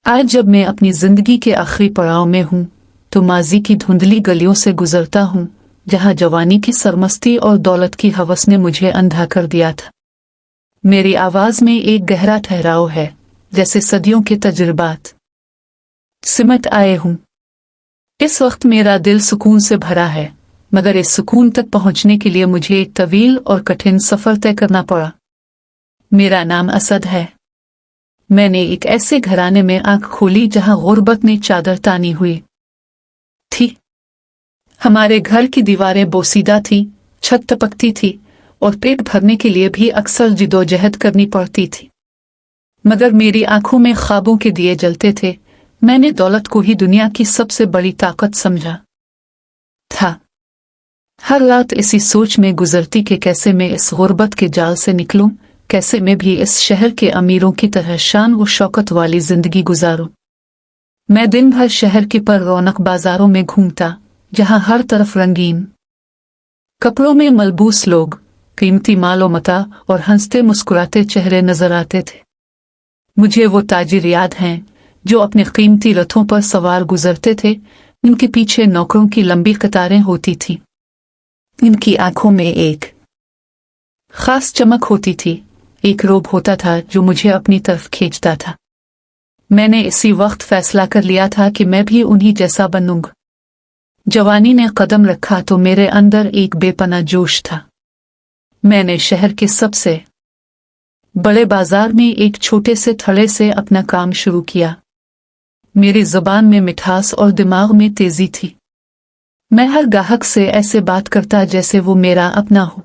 आज जब मैं अपनी जिंदगी के आखिरी पड़ाव में हूँ तो माजी की धुंधली गलियों से गुजरता हूँ जहाँ जवानी की सरमस्ती और दौलत की हवस ने मुझे अंधा कर दिया था। मेरी आवाज में एक गहरा ठहराव है, जैसे सदियों के तजुर्बात सिमट आए हूँ। इस वक्त मेरा दिल सुकून से भरा है, मगर इस सुकून तक पहुंचने के लिए मुझे एक तवील और कठिन सफर तय करना पड़ा। मेरा नाम असद है। मैंने एक ऐसे घराने में आंख खोली जहां गुर्बत ने चादर तानी हुई थी। हमारे घर की दीवारें बोसीदा थी, छत टपकती थी और पेट भरने के लिए भी अक्सर जिदोजहद करनी पड़ती थी। मगर मेरी आंखों में ख्वाबों के दिए जलते थे। मैंने दौलत को ही दुनिया की सबसे बड़ी ताकत समझा था। हर रात इसी सोच में गुजरती कि कैसे मैं इस गुर्बत के जाल से निकलूं, कैसे मैं भी इस शहर के अमीरों की तरह शान व शौकत वाली जिंदगी गुजारूं। मैं दिन भर शहर के पर रौनक बाजारों में घूमता, जहां हर तरफ रंगीन कपड़ों में मलबूस लोग, कीमती मालो मता और हंसते मुस्कुराते चेहरे नजर आते थे। मुझे वो ताजिर याद हैं जो अपने कीमती रथों पर सवार गुजरते थे। इनके पीछे नौकरों की लंबी कतारें होती थी। इनकी आंखों में एक खास चमक होती थी, एक रोब होता था जो मुझे अपनी तरफ खींचता था। मैंने इसी वक्त फैसला कर लिया था कि मैं भी उन्हीं जैसा बनूंगा। जवानी ने कदम रखा तो मेरे अंदर एक बेपनाह जोश था। मैंने शहर के सबसे बड़े बाजार में एक छोटे से थड़े से अपना काम शुरू किया। मेरी जुबान में मिठास और दिमाग में तेजी थी। मैं हर ग्राहक से ऐसे बात करता जैसे वो मेरा अपना हो।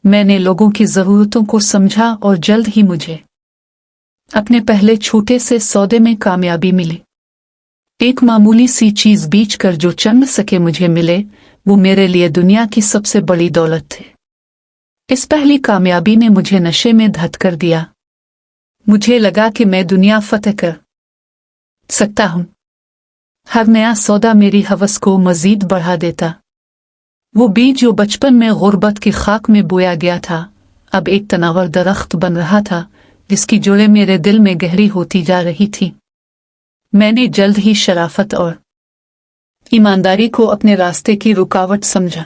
मैंने लोगों की जरूरतों को समझा और जल्द ही मुझे अपने पहले छोटे से सौदे में कामयाबी मिली। एक मामूली सी चीज बेच कर जो चंद सके मुझे मिले, वो मेरे लिए दुनिया की सबसे बड़ी दौलत थे। इस पहली कामयाबी ने मुझे नशे में धत कर दिया। मुझे लगा कि मैं दुनिया फतेह कर सकता हूं। हर नया सौदा मेरी हवस को मजीद बढ़ा देता। वो बीज जो बचपन में गुर्बत की खाक में बोया गया था, अब एक तनावर दरख्त बन रहा था जिसकी जड़ें मेरे दिल में गहरी होती जा रही थी। मैंने जल्द ही शराफत और ईमानदारी को अपने रास्ते की रुकावट समझा।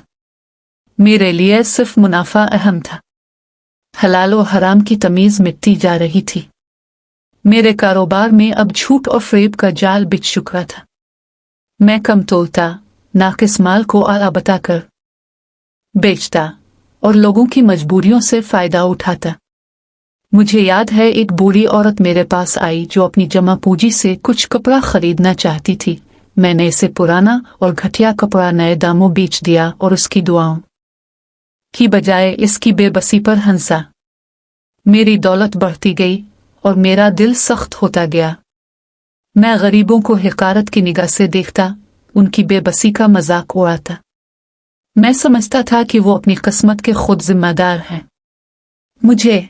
मेरे लिए सिर्फ मुनाफा अहम था। हलाल और हराम की तमीज मिटती जा रही थी। मेरे कारोबार में अब झूठ और फरेब का जाल बिछ चुका था। मैं कम तोलता, नाकिस माल को आला बताकर बेचता और लोगों की मजबूरियों से फायदा उठाता। मुझे याद है एक बूढ़ी औरत मेरे पास आई जो अपनी जमा पूंजी से कुछ कपड़ा खरीदना चाहती थी। मैंने इसे पुराना और घटिया कपड़ा नए दामों बेच दिया और उसकी दुआओं की बजाय इसकी बेबसी पर हंसा। मेरी दौलत बढ़ती गई और मेरा दिल सख्त होता गया। मैं गरीबों को हिकारत की निगाह से देखता, उनकी बेबसी का मजाक उड़ाता। मैं समझता था कि वो अपनी किस्मत के खुद जिम्मेदार हैं। मुझे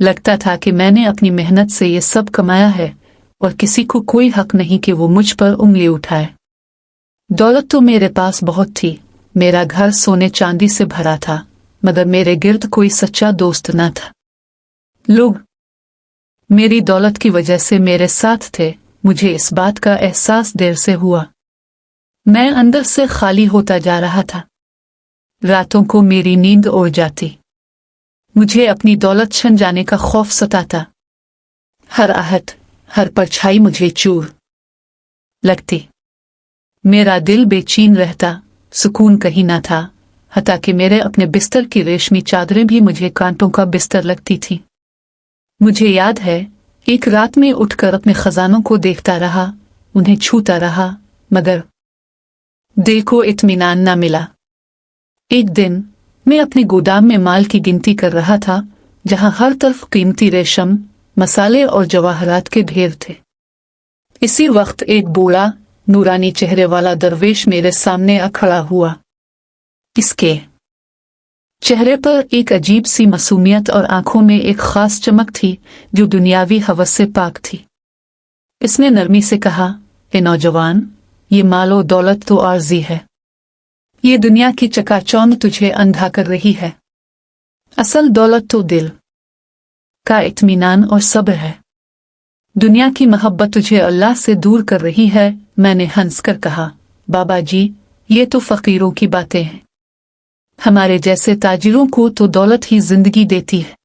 लगता था कि मैंने अपनी मेहनत से ये सब कमाया है और किसी को कोई हक नहीं कि वो मुझ पर उंगली उठाए। दौलत तो मेरे पास बहुत थी। मेरा घर सोने चांदी से भरा था, मगर मेरे गिर्द कोई सच्चा दोस्त न था। लोग मेरी दौलत की वजह से मेरे साथ थे। मुझे इस बात का एहसास देर से हुआ। मैं अंदर से खाली होता जा रहा था। रातों को मेरी नींद उड़ जाती। मुझे अपनी दौलत छिन जाने का खौफ सताता। हर आहट, हर परछाई मुझे चूर लगती। मेरा दिल बेचैन रहता, सुकून कहीं न था। हत्ता कि मेरे अपने बिस्तर की रेशमी चादरें भी मुझे कांटों का बिस्तर लगती थी। मुझे याद है एक रात में उठकर अपने खजानों को देखता रहा, उन्हें छूता रहा, मगर दिल को इत्मीनान न मिला। एक दिन मैं अपने गोदाम में माल की गिनती कर रहा था, जहां हर तरफ कीमती रेशम, मसाले और जवाहरात के ढेर थे। इसी वक्त एक बूढ़ा नूरानी चेहरे वाला दरवेश मेरे सामने आ खड़ा हुआ। इसके चेहरे पर एक अजीब सी मासूमियत और आंखों में एक खास चमक थी जो दुनियावी हवस से पाक थी। इसने नरमी से कहा, ए नौजवान, ये मालो दौलत तो आर्जी है। ये दुनिया की चकाचौंध तुझे अंधा कर रही है। असल दौलत तो दिल का इत्मीनान और सब्र है। दुनिया की मोहब्बत तुझे अल्लाह से दूर कर रही है। मैंने हंसकर कहा, बाबा जी, ये तो फकीरों की बातें हैं। हमारे जैसे ताजिरों को तो दौलत ही जिंदगी देती है।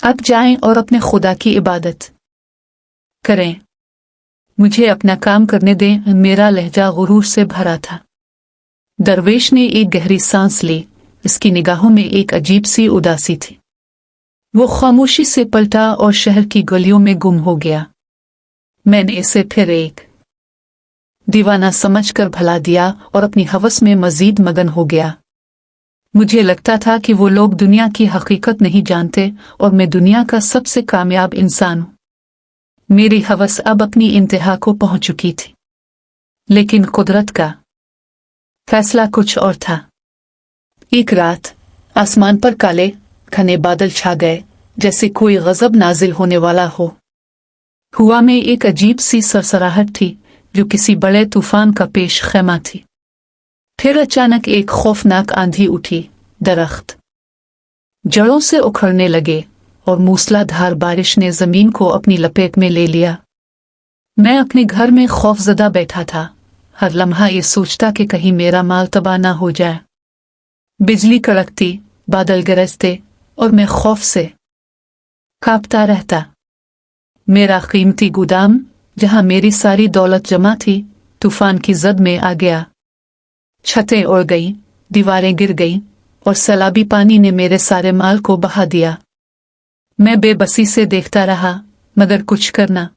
अब जाएं और अपने खुदा की इबादत करें। मुझे अपना काम करने दें। मेरा लहजा गुरूर से भरा था। दरवेश ने एक गहरी सांस ली। इसकी निगाहों में एक अजीब सी उदासी थी। वो खामोशी से पलटा और शहर की गलियों में गुम हो गया। मैंने इसे फिर एक दीवाना समझकर भला दिया और अपनी हवस में मजीद मगन हो गया। मुझे लगता था कि वो लोग दुनिया की हकीकत नहीं जानते और मैं दुनिया का सबसे कामयाब इंसान हूं। मेरी हवस अब अपनी इंतहा को पहुंच चुकी थी। लेकिन कुदरत का फैसला कुछ और था। एक रात आसमान पर काले घने बादल छा गए, जैसे कोई गजब नाजिल होने वाला हो। हवा में एक अजीब सी सरसराहट थी, जो किसी बड़े तूफान का पेश खैमा थी। फिर अचानक एक खौफनाक आंधी उठी। दरख्त जड़ों से उखड़ने लगे और मूसलाधार बारिश ने जमीन को अपनी लपेट में ले लिया। मैं अपने घर में खौफजदा बैठा था, हर लम्हा ये सोचता कि कहीं मेरा माल तबाह ना हो जाए। बिजली कड़कती, बादल गरजते और मैं खौफ से कांपता रहता। मेरा कीमती गोदाम, जहां मेरी सारी दौलत जमा थी, तूफान की जद में आ गया। छतें उड़ गईं, दीवारें गिर गईं और सैलाबी पानी ने मेरे सारे माल को बहा दिया। मैं बेबसी से देखता रहा, मगर कुछ कर न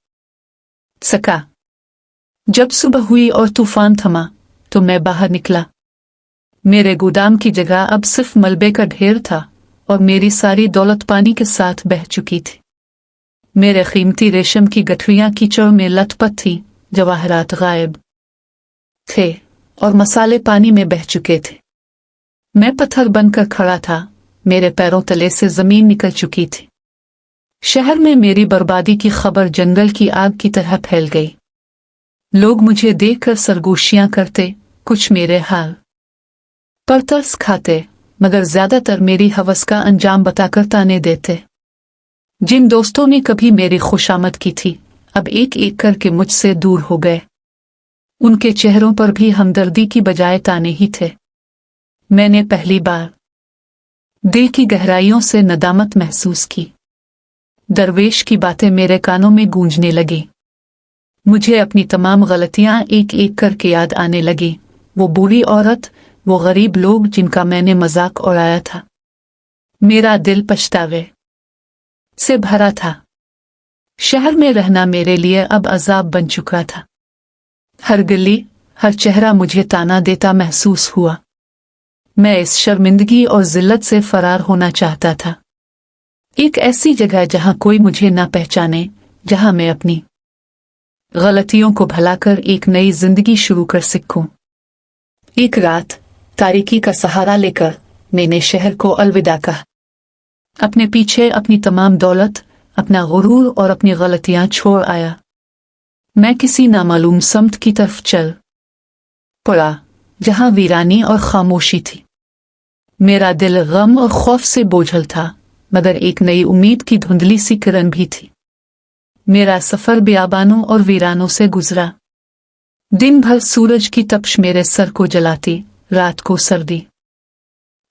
सका। जब सुबह हुई और तूफान थमा, तो मैं बाहर निकला। मेरे गोदाम की जगह अब सिर्फ मलबे का ढेर था और मेरी सारी दौलत पानी के साथ बह चुकी थी। मेरे कीमती रेशम की गठरियां कीचड़ में लथपथ थी, जवाहरात गायब थे और मसाले पानी में बह चुके थे। मैं पत्थर बनकर खड़ा था, मेरे पैरों तले से जमीन निकल चुकी थी। शहर में मेरी बर्बादी की खबर जंगल की आग की तरह फैल गई। लोग मुझे देखकर सरगोशियां करते, कुछ मेरे हाल पर तरस खाते, मगर ज्यादातर मेरी हवस का अंजाम बताकर ताने देते। जिन दोस्तों ने कभी मेरी खुशामद की थी, अब एक एक करके मुझसे दूर हो गए। उनके चेहरों पर भी हमदर्दी की बजाय ताने ही थे। मैंने पहली बार दिल की गहराइयों से नदामत महसूस की। दरवेश की बातें मेरे कानों में गूंजने लगी। मुझे अपनी तमाम गलतियां एक एक करके याद आने लगी। वो बुरी औरत, वो गरीब लोग जिनका मैंने मजाक उड़ाया था। मेरा दिल पछतावे से भरा था। शहर में रहना मेरे लिए अब अजाब बन चुका था। हर गली, हर चेहरा मुझे ताना देता महसूस हुआ। मैं इस शर्मिंदगी और जिल्लत से फरार होना चाहता था। एक ऐसी जगह जहां कोई मुझे ना पहचाने, जहां मैं अपनी गलतियों को भुलाकर एक नई जिंदगी शुरू कर सकूं। एक रात तारीकी का सहारा लेकर मैंने शहर को अलविदा कहा। अपने पीछे अपनी तमाम दौलत, अपना गुरूर और अपनी गलतियां छोड़ आया। मैं किसी नामालूम समत की तरफ चल पड़ा, जहां वीरानी और खामोशी थी। मेरा दिल गम और खौफ से बोझल था, मगर एक नई उम्मीद की धुंधली सी किरण भी थी। मेरा सफर बियाबानों और वीरानों से गुजरा। दिन भर सूरज की तपश मेरे सर को जलाती, रात को सर्दी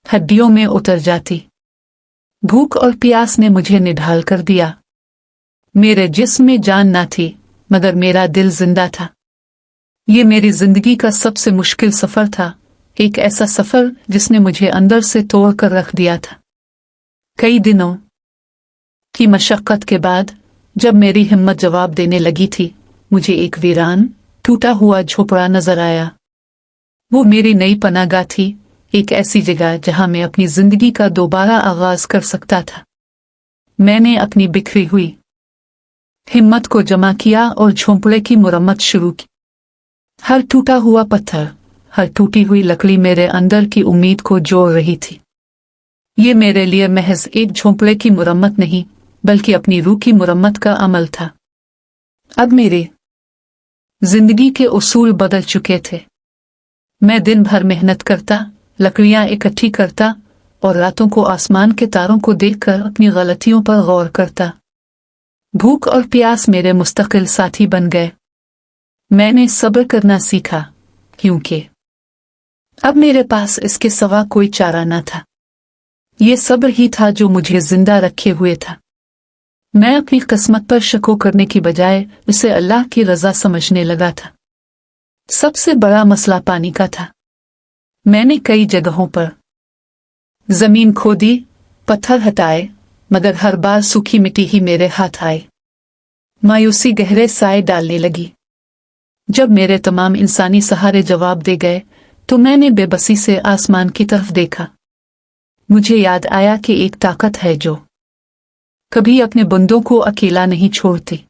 हड्डियों में उतर जाती। भूख और प्यास ने मुझे निढाल कर दिया। मेरे जिस्म में जान ना थी, मगर मेरा दिल जिंदा था। ये मेरी जिंदगी का सबसे मुश्किल सफर था, एक ऐसा सफर जिसने मुझे अंदर से तोड़ कर रख दिया था। कई दिनों की मशक्कत के बाद जब मेरी हिम्मत जवाब देने लगी थी, मुझे एक वीरान, टूटा हुआ झोपड़ा नजर आया। वो मेरी नई पनाहगाह थी, एक ऐसी जगह जहां मैं अपनी जिंदगी का दोबारा आगाज कर सकता था। मैंने अपनी बिखरी हुई हिम्मत को जमा किया और झोंपड़े की मुरम्मत शुरू की। हर टूटा हुआ पत्थर, हर टूटी हुई लकड़ी मेरे अंदर की उम्मीद को जोड़ रही थी। ये मेरे लिए महज एक झोंपड़े की मुरम्मत नहीं, बल्कि अपनी रूह की मुरम्मत का अमल था। अब मेरे जिंदगी के उसूल बदल चुके थे। मैं दिन भर मेहनत करता, लकड़ियां इकट्ठी करता और रातों को आसमान के तारों को देखकर अपनी गलतियों पर गौर करता। भूख और प्यास मेरे मुस्तकिल साथी बन गए। मैंने सब्र करना सीखा क्योंकि अब मेरे पास इसके सिवा कोई चारा न था। ये सब्र ही था जो मुझे जिंदा रखे हुए था। मैं अपनी किस्मत पर शको करने की बजाय उसे अल्लाह की रजा समझने लगा था। सबसे बड़ा मसला पानी का था। मैंने कई जगहों पर जमीन खोदी, पत्थर हटाए, मगर हर बार सूखी मिट्टी ही मेरे हाथ आए। मायूसी गहरे साए डालने लगी। जब मेरे तमाम इंसानी सहारे जवाब दे गए तो मैंने बेबसी से आसमान की तरफ देखा। मुझे याद आया कि एक ताकत है जो कभी अपने बंदों को अकेला नहीं छोड़ती।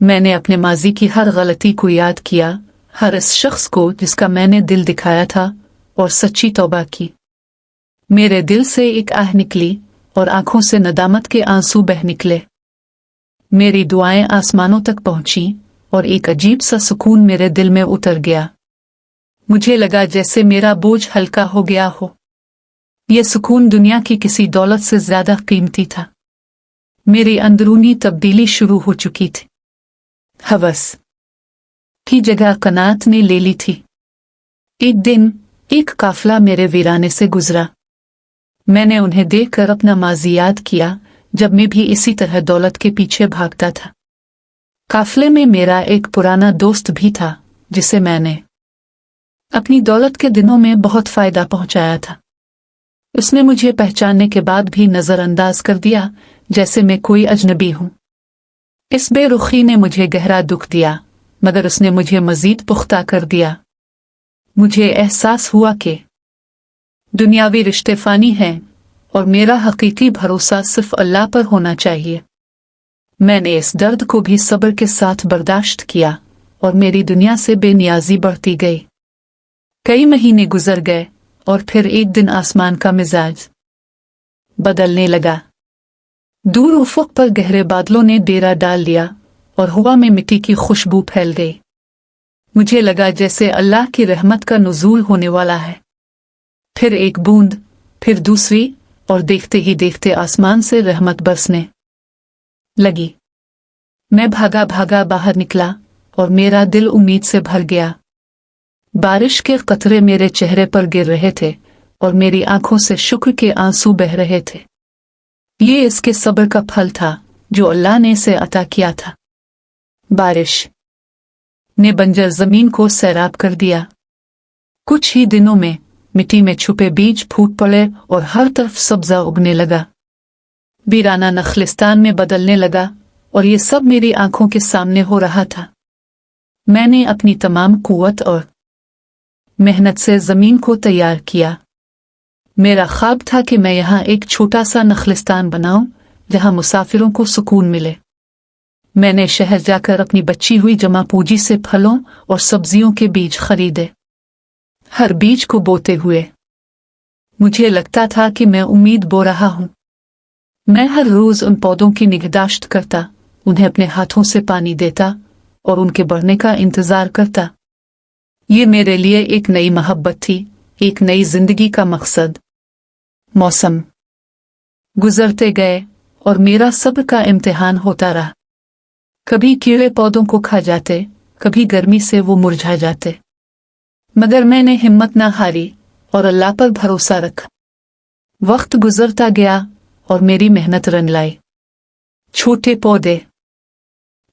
मैंने अपने माजी की हर गलती को याद किया, हर इस शख्स को जिसका मैंने दिल दिखाया था, और सच्ची तौबा की। मेरे दिल से एक आह निकली और आंखों से नदामत के आंसू बह निकले। मेरी दुआएं आसमानों तक पहुंची और एक अजीब सा सुकून मेरे दिल में उतर गया। मुझे लगा जैसे मेरा बोझ हल्का हो गया हो। यह सुकून दुनिया की किसी दौलत से ज्यादा कीमती था। मेरी अंदरूनी तब्दीली शुरू हो चुकी थी। हवस की जगह कनात ने ले ली थी। एक दिन एक काफिला मेरे वीराने से गुजरा। मैंने उन्हें देखकर अपना माजी याद किया जब मैं भी इसी तरह दौलत के पीछे भागता था। काफिले में मेरा एक पुराना दोस्त भी था जिसे मैंने अपनी दौलत के दिनों में बहुत फायदा पहुंचाया था। उसने मुझे पहचानने के बाद भी नजरअंदाज कर दिया जैसे मैं कोई अजनबी हूं। इस बेरुखी ने मुझे गहरा दुख दिया, मगर उसने मुझे मजीद पुख्ता कर दिया। मुझे एहसास हुआ कि दुनियावी रिश्ते फानी हैं और मेरा हकीकी भरोसा सिर्फ अल्लाह पर होना चाहिए। मैंने इस दर्द को भी सब्र के साथ बर्दाश्त किया और मेरी दुनिया से बेनियाजी बढ़ती गई। कई महीने गुजर गए और फिर एक दिन आसमान का मिजाज बदलने लगा। दूर उफ़क़ पर गहरे बादलों ने डेरा डाल लिया और हवा में मिट्टी की खुशबू फैल गई। मुझे लगा जैसे अल्लाह की रहमत का नुज़ूल होने वाला है। फिर एक बूंद, फिर दूसरी, और देखते ही देखते आसमान से रहमत बरसने लगी। मैं भागा भागा बाहर निकला और मेरा दिल उम्मीद से भर गया। बारिश के कतरे मेरे चेहरे पर गिर रहे थे और मेरी आंखों से शुक्र के आंसू बह रहे थे। ये इसके सब्र का फल था जो अल्लाह ने इसे अता किया था। बारिश ने बंजर जमीन को सैराब कर दिया। कुछ ही दिनों में मिट्टी में छुपे बीज फूट पड़े और हर तरफ सब्जा उगने लगा। वीराना नखलिस्तान में बदलने लगा और ये सब मेरी आंखों के सामने हो रहा था। मैंने अपनी तमाम कुव्वत और मेहनत से जमीन को तैयार किया। मेरा ख्वाब था कि मैं यहाँ एक छोटा सा नखलिस्तान बनाऊं जहाँ मुसाफिरों को सुकून मिले। मैंने शहर जाकर अपनी बची हुई जमा पूंजी से फलों और सब्जियों के बीज खरीदे। हर बीज को बोते हुए मुझे लगता था कि मैं उम्मीद बो रहा हूं। मैं हर रोज उन पौधों की निगहदाश्त करता, उन्हें अपने हाथों से पानी देता और उनके बढ़ने का इंतजार करता। ये मेरे लिए एक नई मोहब्बत थी, एक नई जिंदगी का मकसद। मौसम गुजरते गए और मेरा सब्र का इम्तिहान होता रहा। कभी कीड़े पौधों को खा जाते, कभी गर्मी से वो मुरझा जाते, मगर मैंने हिम्मत न हारी और अल्लाह पर भरोसा रखा। वक्त गुजरता गया और मेरी मेहनत रंग लाई। छोटे पौधे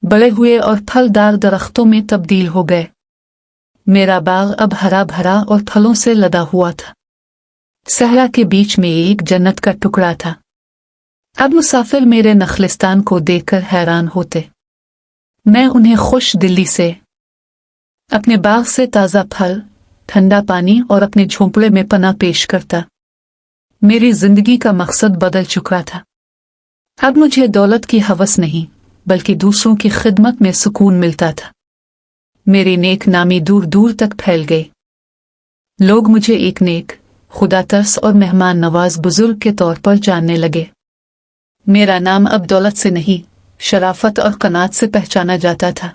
बड़े हुए और फलदार दरख्तों में तब्दील हो गए। मेरा बाग अब हरा भरा और फलों से लदा हुआ था। सहरा के बीच में एक जन्नत का टुकड़ा था। अब मुसाफिर मेरे नखलिस्तान को देखकर हैरान होते। मैं उन्हें खुश दिली से अपने बाग से ताज़ा फल, ठंडा पानी और अपने झोंपड़े में पनाह पेश करता। मेरी जिंदगी का मकसद बदल चुका था। अब मुझे दौलत की हवस नहीं, बल्कि दूसरों की खिदमत में सुकून मिलता था। मेरी नेक नामी दूर दूर तक फैल गई। लोग मुझे एक नेक, खुदा तरस और मेहमान नवाज बुजुर्ग के तौर पर जानने लगे। मेरा नाम अब दौलत से नहीं, शराफत और कनात से पहचाना जाता था।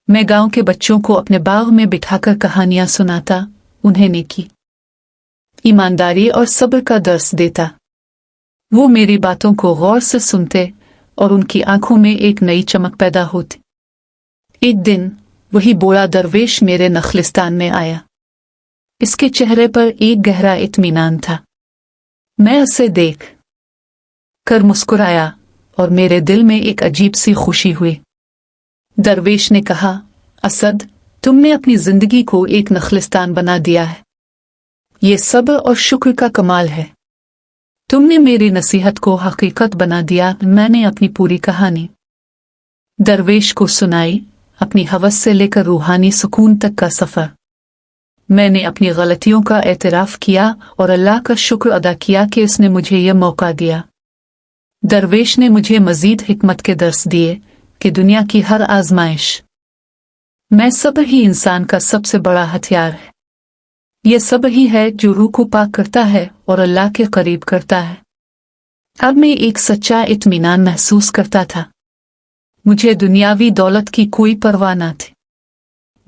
मैं गांव के बच्चों को अपने बाग में बिठाकर कहानियां सुनाता, उन्हें नेकी, ईमानदारी और सब्र का दर्स देता। वो मेरी बातों को गौर से सुनते और उनकी आंखों में एक नई चमक पैदा होती। एक दिन वही बूढ़ा दरवेश मेरे नखलिस्तान में आया। इसके चेहरे पर एक गहरा इत्मीनान था। मैं उसे देख कर मुस्कुराया और मेरे दिल में एक अजीब सी खुशी हुई। दरवेश ने कहा, असद, तुमने अपनी जिंदगी को एक नखलिस्तान बना दिया है। ये सब्र और शुक्र का कमाल है। तुमने मेरी नसीहत को हकीकत बना दिया। मैंने अपनी पूरी कहानी दरवेश को सुनाई, अपनी हवस से लेकर रूहानी सुकून तक का सफर। मैंने अपनी गलतियों का एतराफ किया और अल्लाह का शुक्र अदा किया कि उसने मुझे यह मौका दिया। दरवेश ने मुझे मजीद हिकमत के दर्स दिए कि दुनिया की हर आजमाइश में सब्र ही इंसान का सबसे बड़ा हथियार है। यह सब्र ही है जो रूह को पाक करता है और अल्लाह के करीब करता है। अब मैं एक सच्चा इत्मीनान महसूस करता था। मुझे दुनियावी दौलत की कोई परवाह न थी।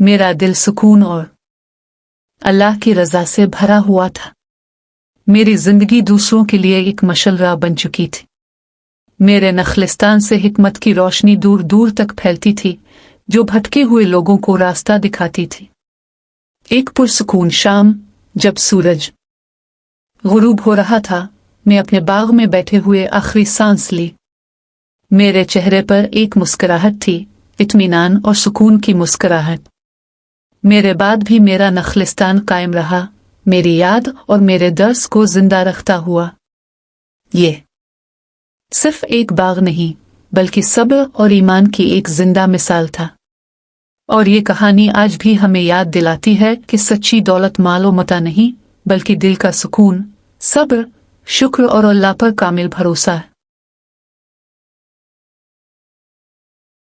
मेरा दिल सुकून और अल्लाह की रज़ा से भरा हुआ था। मेरी जिंदगी दूसरों के लिए एक मशाल राह बन चुकी थी। मेरे नखलिस्तान से हिकमत की रोशनी दूर दूर तक फैलती थी, जो भटके हुए लोगों को रास्ता दिखाती थी। एक पुरसुकून शाम, जब सूरज गुरूब हो रहा था, मैं अपने बाग में बैठे हुए आखिरी सांस ली। मेरे चेहरे पर एक मुस्कुराहट थी, इत्मीनान और सुकून की मुस्कुराहट। मेरे बाद भी मेरा नखलिस्तान कायम रहा, मेरी याद और मेरे दर्स को जिंदा रखता हुआ। ये सिर्फ एक बाग नहीं, बल्कि सब्र और ईमान की एक जिंदा मिसाल था। और ये कहानी आज भी हमें याद दिलाती है कि सच्ची दौलत माल और मता नहीं, बल्कि दिल का सुकून, सब्र, शुक्र और अल्लाह पर कामिल भरोसा है।